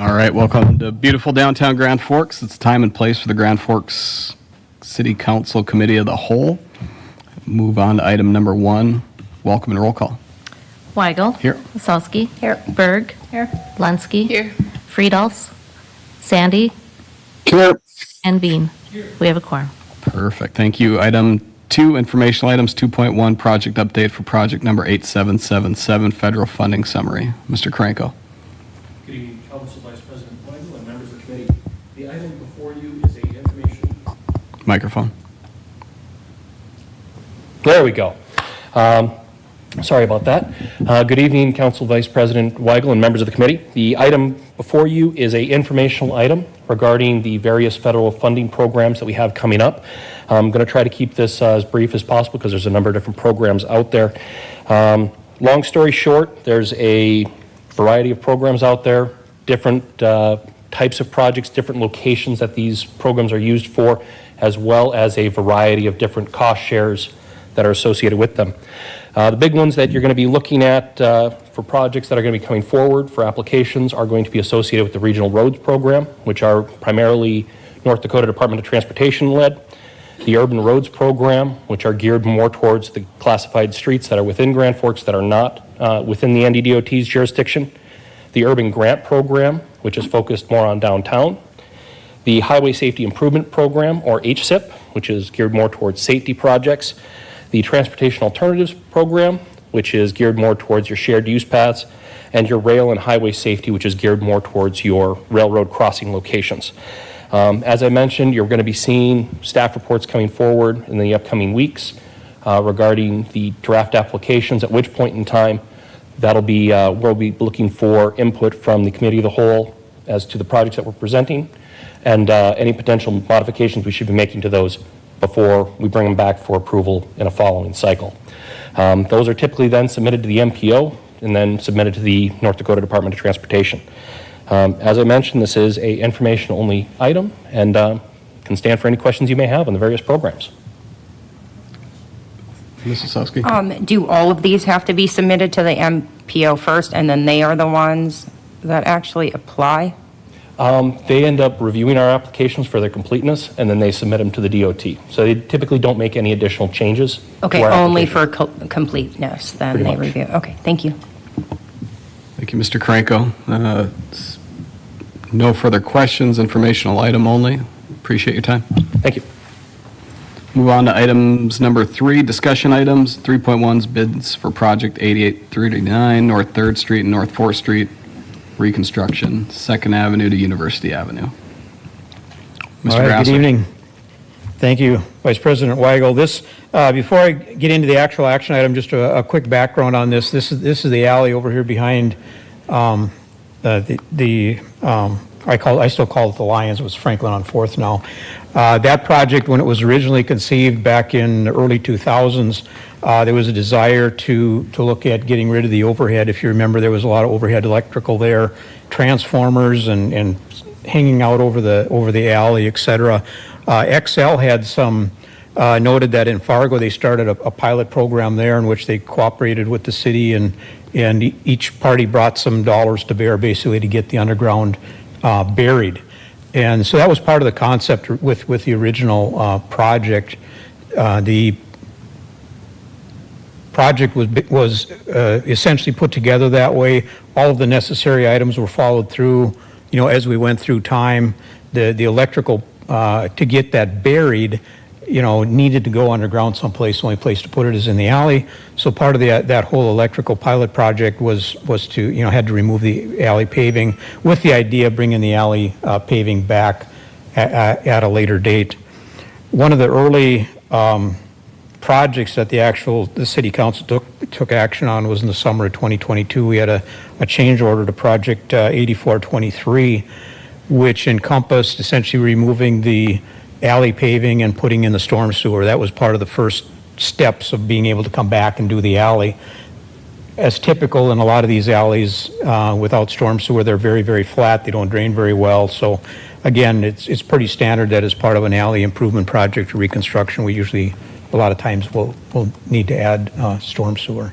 All right, welcome to beautiful downtown Grand Forks. It's time and place for the Grand Forks City Council Committee of the Whole. Move on to item number 1, welcome and roll call. Weigel. Here. Wasowski. Here. Berg. Here. Lensky. Here. Friedels. Sandy. Here. And Bean. We have a quorum. Perfect, thank you. Item 2, informational items, 2.1, project update for project number 8777, federal funding summary. Mr. Kranko. Good evening, Council Vice President Weigel and members of the committee. The item before you is a information. Microphone. There we go. Sorry about that. Good evening, Council Vice President Weigel and members of the committee. The item before you is a informational item regarding the various federal funding programs that we have coming up. I'm going to try to keep this as brief as possible because there's a number of different programs out there. Long story short, there's a variety of programs out there, different types of projects, different locations that these programs are used for, as well as a variety of different cost shares that are associated with them. The big ones that you're going to be looking at for projects that are going to be coming forward for applications are going to be associated with the Regional Roads Program, which are primarily North Dakota Department of Transportation led. The Urban Roads Program, which are geared more towards the classified streets that are within Grand Forks that are not within the NDDOT's jurisdiction. The Urban Grant Program, which is focused more on downtown. The Highway Safety Improvement Program, or HSIP, which is geared more towards safety projects. The Transportation Alternatives Program, which is geared more towards your shared use paths, and your Rail and Highway Safety, which is geared more towards your railroad crossing locations. As I mentioned, you're going to be seeing staff reports coming forward in the upcoming weeks regarding the draft applications, at which point in time that'll be, we'll be looking for input from the Committee of the Whole as to the projects that we're presenting and any potential modifications we should be making to those before we bring them back for approval in a following cycle. Those are typically then submitted to the MPO and then submitted to the North Dakota Department of Transportation. As I mentioned, this is a information-only item and can stand for any questions you may have on the various programs. Mrs. Wasowski. Do all of these have to be submitted to the MPO first, and then they are the ones that actually apply? They end up reviewing our applications for their completeness, and then they submit them to the DOT. So they typically don't make any additional changes. Okay, only for completeness, then Pretty they much. review. Okay, thank you. Thank you, Mr. Kranko. No further questions, informational item only. Appreciate your time. Thank you. Move on to items number 3, discussion items. 3.1's bids for project 8839 North 3rd Street and North 4th Street reconstruction, 2nd Avenue to University Avenue. Mr. All right, Grasser. good evening. Thank you, Vice President Weigel. This, before I get into the actual action item, just a quick background on this. This is the alley over here behind I still call it the Lions. It was Franklin on 4th now. That project, when it was originally conceived back in the early 2000s, there was a desire to look at getting rid of the overhead. If you remember, there was a lot of overhead electrical there, transformers and hanging out over the alley, et cetera. XL had some noted that in Fargo they started a pilot program there in which they cooperated with the city and each party brought some dollars to bear basically to get the underground buried. And so that was part of the concept with the original project. The project was essentially put together that way. All of the necessary items were followed through, as we went through time. The electrical, to get that buried, needed to go underground someplace. The only place to put it is in the alley. So part of that whole electrical pilot project was to, had to remove the alley paving with the idea of bringing the alley paving back at a later date. One of the early projects that the city council took action on was in the summer of 2022. We had a change order to project 8423, which encompassed essentially removing the alley paving and putting in the storm sewer. That was part of the first steps of being able to come back and do the alley. As typical in a lot of these alleys without storm sewer, they're very, very flat. They don't drain very well. So again, it's pretty standard that as part of an alley improvement project or reconstruction, we usually, a lot of times, we'll need to add storm sewer.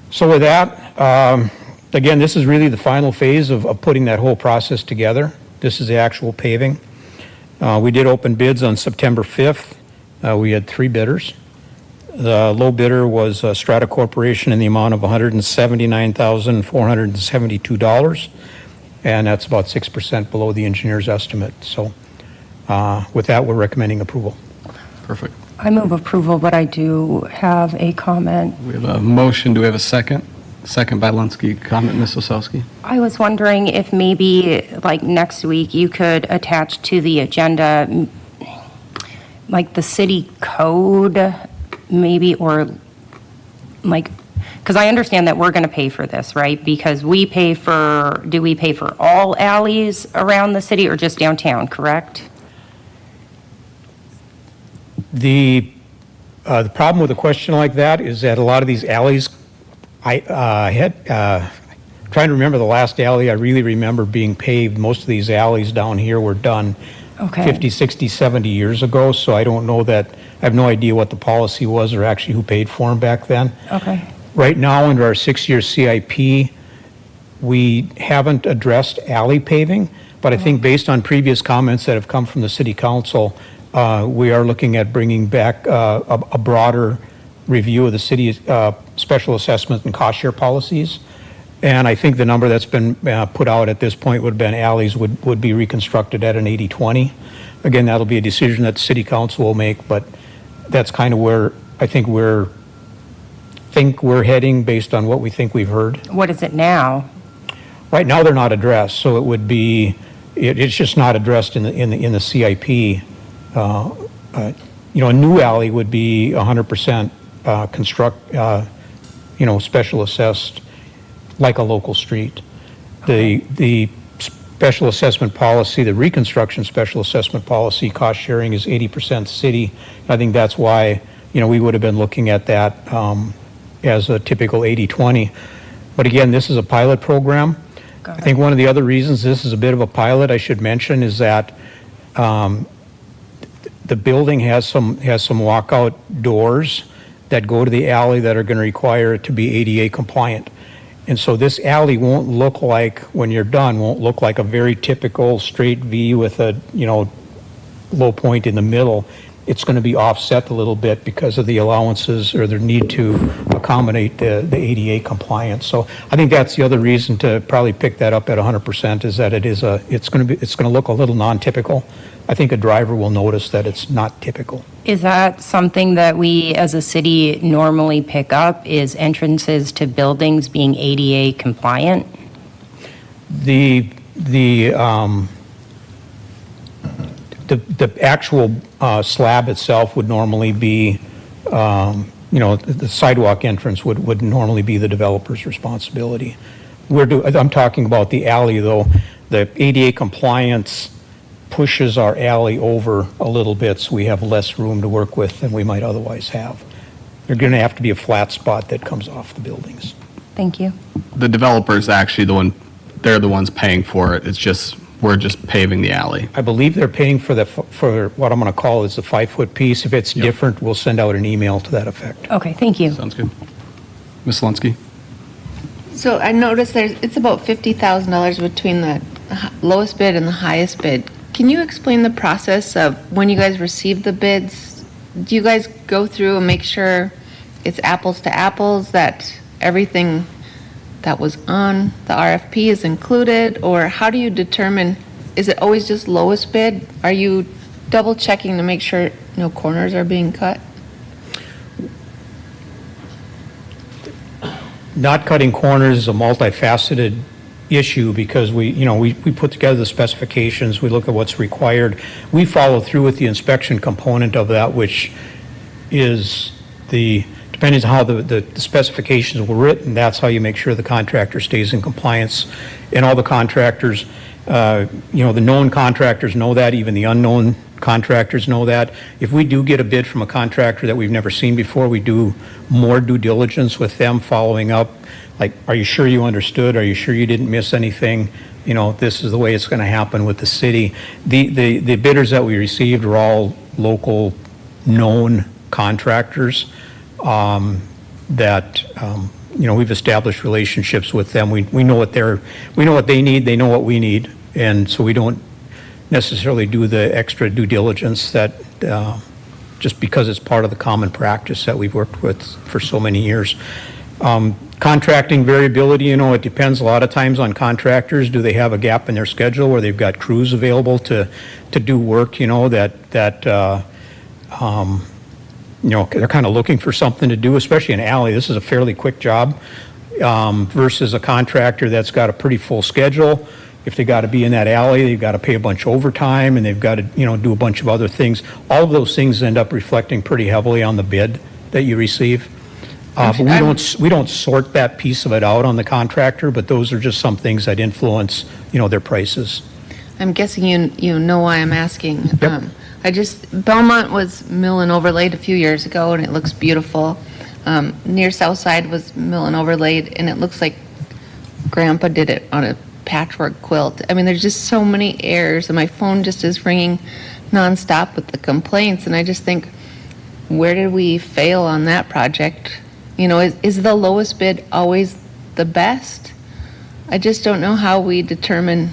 So with that, Again, this is really the final phase of putting that whole process together. This is the actual paving. We did open bids on September 5th. We had 3 bidders. The low bidder was Strata Corporation in the amount of $179,472, and that's about 6% below the engineer's estimate. So with that, we're recommending approval. Perfect. I move approval, but I do have a comment. We have a motion. Do we have a second? Second by Lunsky. Comment, Ms. Osowski? I was wondering if maybe, like, next week, you could attach to the agenda, like, the city code, maybe, or, like, because I understand that we're going to pay for this, right? Because do we pay for all alleys around the city or just downtown, correct? The problem with a question like that is that a lot of these alleys, trying to remember the last alley I really remember being paved. Most of these alleys down here were done Okay. 50, 60, 70 years ago, so I don't know that, I have no idea what the policy was or actually who paid for them back then. Okay. Right now, under our 6-year CIP, we haven't addressed alley paving, but I think based on previous comments that have come from the city council, we are looking at bringing back a broader review of the city's special assessment and cost share policies. And I think the number that's been put out at this point would have been alleys would be reconstructed at an 80/20. Again, that'll be a decision that the city council will make, but that's kind of where I think we're heading based on what we think we've heard. What is it now? Right now, they're not addressed, so it would be, it's just not addressed in the CIP. A new alley would be 100% special assessed like a local street. The special assessment policy, the reconstruction special assessment policy, cost sharing is 80% city. I think that's why, we would have been looking at that as a typical 80/20. But again, this is a pilot program. Got I it. think one of the other reasons this is a bit of a pilot, I should mention, is that the building has some walkout doors that go to the alley that are going to require it to be ADA compliant. And so this alley won't look like, when you're done, won't look like a very typical straight V with a, low point in the middle. It's going to be offset a little bit because of the allowances or the need to accommodate the ADA compliance. So I think that's the other reason to probably pick that up at 100% is that it's going to look a little non-typical. I think a driver will notice that it's not typical. Is that something that we as a city normally pick up, is entrances to buildings being ADA compliant? The actual slab itself would normally be, the sidewalk entrance would normally be the developer's responsibility. I'm talking about the alley, though. The ADA compliance pushes our alley over a little bit, so we have less room to work with than we might otherwise have. There's going to have to be a flat spot that comes off the buildings. Thank you. The developer's actually they're the ones paying for it. It's just, we're just paving the alley. I believe they're paying for what I'm going to call is the 5-foot piece. If it's Yep. different, we'll send out an email to that effect. Okay, thank you. Sounds good. Ms. Lunsky? So I noticed it's about $50,000 between the lowest bid and the highest bid. Can you explain the process of when you guys receive the bids? Do you guys go through and make sure it's apples to apples, that everything that was on the RFP is included? Or how do you determine, is it always just lowest bid? Are you double checking to make sure no corners are being cut? Not cutting corners is a multifaceted issue because we put together the specifications, we look at what's required. We follow through with the inspection component of that, which is depending on how the specifications were written, that's how you make sure the contractor stays in compliance. And all the contractors, the known contractors know that, even the unknown contractors know that. If we do get a bid from a contractor that we've never seen before, we do more due diligence with them, following up. Like, are you sure you understood? Are you sure you didn't miss anything? This is the way it's going to happen with the city. The bidders that we received are all local, known contractors that we've established relationships with them. We know what they need, they know what we need, and so we don't necessarily do the extra due diligence that, just because it's part of the common practice that we've worked with for so many years. Contracting variability, it depends a lot of times on contractors. Do they have a gap in their schedule where they've got crews available to do work, they're kind of looking for something to do, especially in alley. This is a fairly quick job versus a contractor that's got a pretty full schedule. If they got to be in that alley, they've got to pay a bunch of overtime, and they've got to, do a bunch of other things. All of those things end up reflecting pretty heavily on the bid that you receive. But we don't sort that piece of it out on the contractor, but those are just some things that influence, their prices. I'm guessing you know why I'm asking. Yep. Belmont was mill and overlaid a few years ago, and it looks beautiful. Near Southside was mill and overlaid, and it looks like Grandpa did it on a patchwork quilt. I mean, there's just so many errors, and my phone just is ringing nonstop with the complaints, and I just think, where did we fail on that project? Is the lowest bid always the best? I just don't know how we determine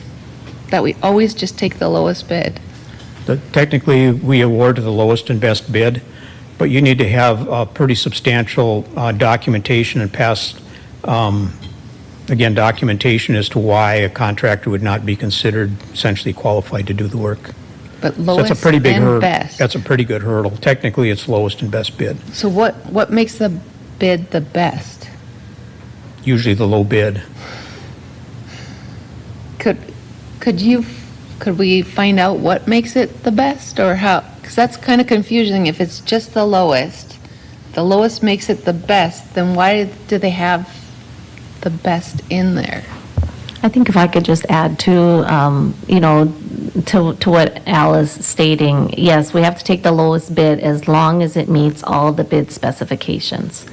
that we always just take the lowest bid. Technically, we award to the lowest and best bid, but you need to have a pretty substantial documentation and past, documentation as to why a contractor would not be considered essentially qualified to do the work. But So lowest that's a pretty big and hurdle. best. That's a pretty good hurdle. Technically, it's lowest and best bid. So what makes the bid the best? Usually the low bid. Could we find out what makes it the best, or how? Because that's kind of confusing. If it's just the lowest makes it the best, then why do they have the best in there? I think if I could just add to, to what Al is stating, yes, we have to take the lowest bid as long as it meets all the bid specifications.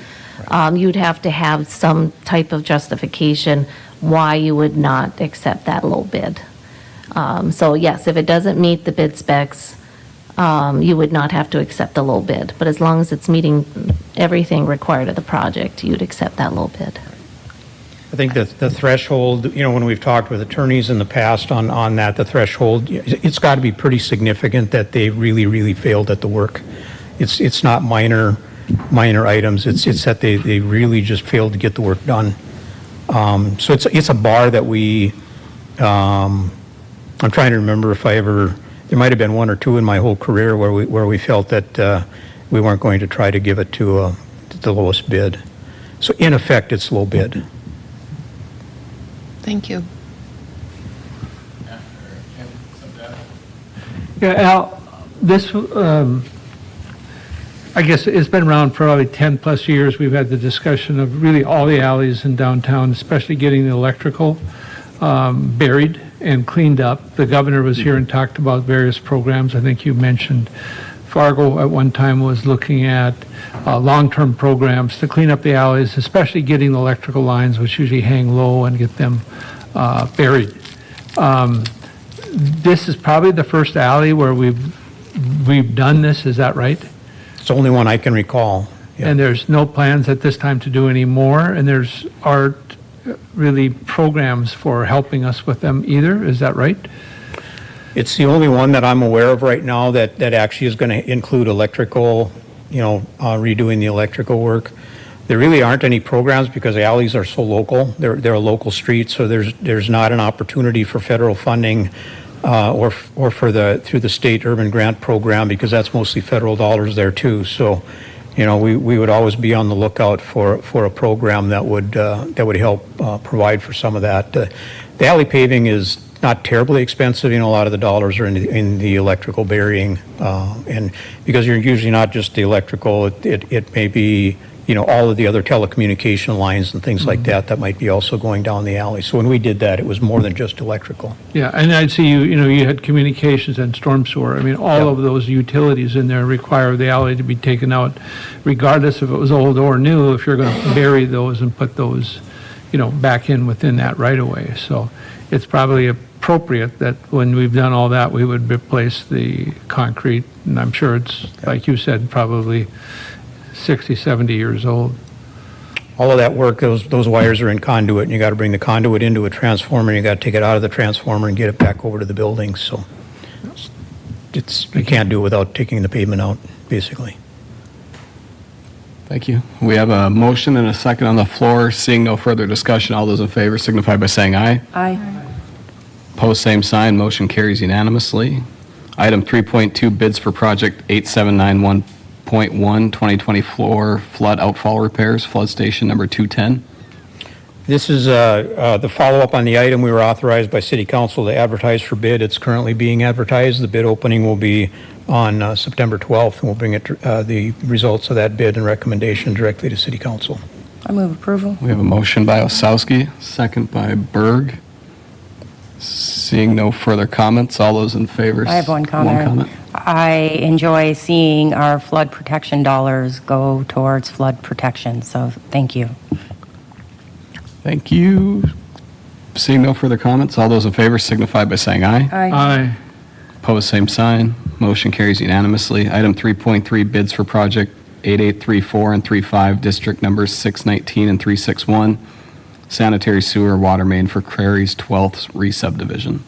You'd have to have some type of justification why you would not accept that low bid. So yes, if it doesn't meet the bid specs, you would not have to accept the low bid. But as long as it's meeting everything required of the project, you'd accept that low bid. I think that the threshold, when we've talked with attorneys in the past on that, the threshold, it's got to be pretty significant that they really, really failed at the work. It's not minor items. It's that they really just failed to get the work done. So it's a bar that we, I'm trying to remember if there might have been one or two in my whole career where we felt that we weren't going to try to give it to the lowest bid. So in effect, it's low bid. Thank you. Yeah, Al, this, I guess it's been around for probably 10-plus years. We've had the discussion of really all the alleys in downtown, especially getting the electrical buried and cleaned up. The governor was here and talked about various programs. I think you mentioned Fargo at one time was looking at long-term programs to clean up the alleys, especially getting the electrical lines, which usually hang low, and get them buried. This is probably the first alley where we've done this, is that right? It's the only one I can recall. Yeah. And there's no plans at this time to do any more, and there's aren't really programs for helping us with them either, is that right? It's the only one that I'm aware of right now that actually is going to include electrical, redoing the electrical work. There really aren't any programs because the alleys are so local. They're a local street, so there's not an opportunity for federal funding or through the state urban grant program, because that's mostly federal dollars there too. So, we would always be on the lookout for a program that would help provide for some of that. The alley paving is not terribly expensive. A lot of the dollars are in the electrical burying, and because you're usually not just the electrical, it may be all of the other telecommunication lines and things like that might be also going down the alley. So when we did that, it was more than just electrical. Yeah, and I'd see you had communications and storm sewer. I mean, all of those utilities in there require the alley to be taken out, regardless if it was old or new, if you're going to bury those and put those, back in within that right of way. So it's probably appropriate that when we've done all that, we would replace the concrete. And I'm sure it's, like you said, probably 60, 70 years old. all of that work, those wires are in conduit, and you got to bring the conduit into a transformer, and you got to take it out of the transformer and get it back over to the building, so you can't do it without taking the pavement out, basically. Thank you. We have a motion and a second on the floor. Seeing no further discussion, all those in favor signify by saying aye. Aye. Opposed, same sign. Motion carries unanimously. Item 3.2, bids for project 8791.1, 2020 floor flood outfall repairs, flood station number 210. This is the follow-up on the item we were authorized by City Council to advertise for bid. It's currently being advertised. The bid opening will be on September 12th, and we'll bring the results of that bid and recommendation directly to City Council. I move approval. We have a motion by Osowski, second by Berg. Seeing no further comments, all those in favor? I have one comment. I enjoy seeing our flood protection dollars go towards flood protection, so thank you. Thank you. Seeing no further comments, all those in favor signify by saying aye. Aye. Opposed, same sign. Motion carries unanimously. Item 3.3, bids for project 8834 and 35, district numbers 619 and 361, sanitary sewer water main for Crary's 12th re-subdivision.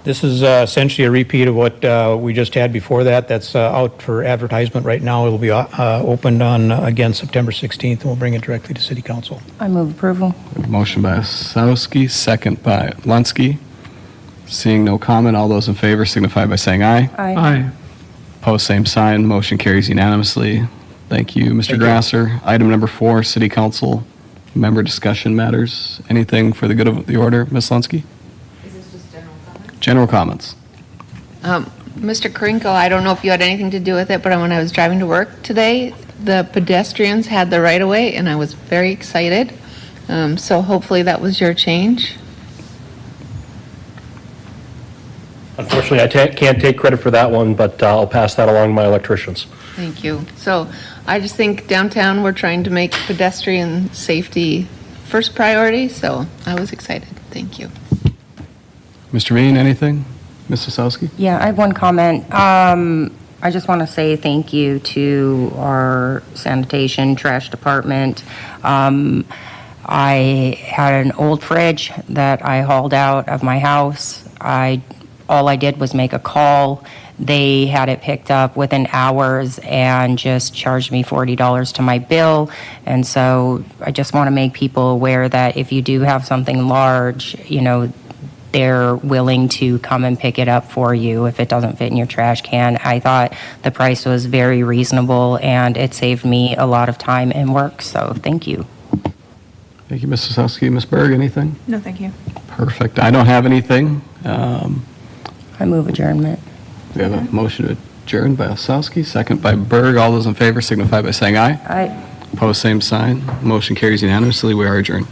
This is essentially a repeat of what we just had before that. That's out for advertisement right now. It'll be opened on, again, September 16th, and we'll bring it directly to City Council. I move approval. Motion by Osowski, second by Lunsky. Seeing no comment, all those in favor signify by saying aye. Aye. Opposed, same sign. Motion carries unanimously. Thank you, Mr. Grasser. Item number 4, City Council member discussion matters. Anything for the good of the order, Ms. Lunsky? Is this just general comment? General comments. Mr. Krinko, I don't know if you had anything to do with it, but when I was driving to work today, the pedestrians had the right of way, and I was very excited. So hopefully that was your change. Unfortunately, I can't take credit for that one, but I'll pass that along to my electricians. Thank you. So I just think downtown, we're trying to make pedestrian safety first priority, so I was excited. Thank you. Mr. Bean, anything? Ms. Osowski? Yeah, I have one comment. I just want to say thank you to our sanitation trash department. I had an old fridge that I hauled out of my house. All I did was make a call. They had it picked up within hours and just charged me $40 to my bill. And so I just want to make people aware that if you do have something large, they're willing to come and pick it up for you if it doesn't fit in your trash can. I thought the price was very reasonable, and it saved me a lot of time and work, so thank you. Thank you, Ms. Osowski. Ms. Berg, anything? No, thank you. Perfect. I don't have anything. I move adjournment. We have a motion to adjourn by Osowski, second by Berg. All those in favor signify by saying aye. Aye. Opposed, same sign. Motion carries unanimously. We are adjourned.